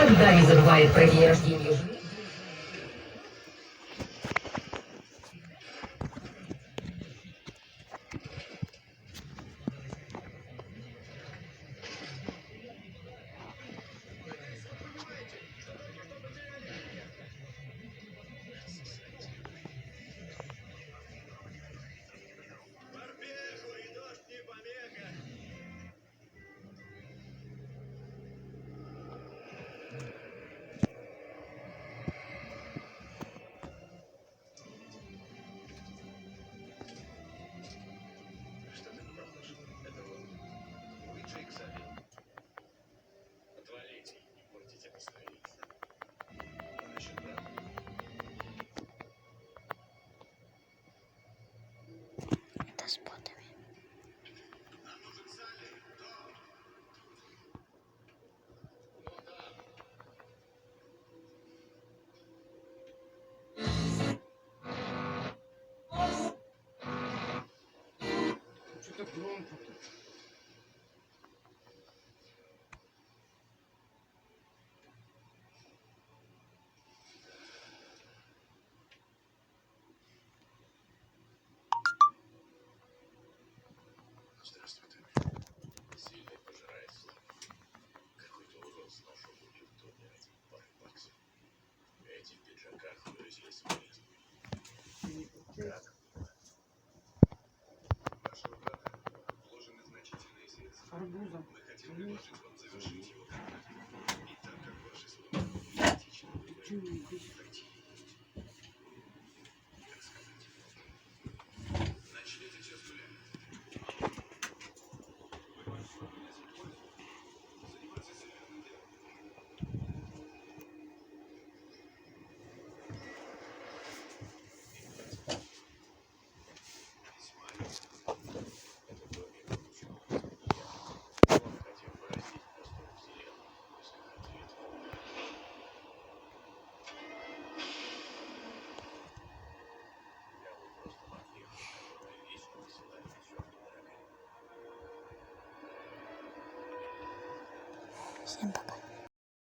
никогда не забывает про день рождения жены. Это с ботами. Что-то громко тут. Здравствуйте. Сильный пожирает зло. Какой-то урод сношел убил в доме ради пары баксов. Эти в пиджаках выразили соболезнования. Как? Вашего брата вложены значительные средства. Арбузом. Мы хотим предложить вам завершить его контракт. И так как ваши слова критично, вы пройти. Так сказать. Начните час гулять. Всем пока.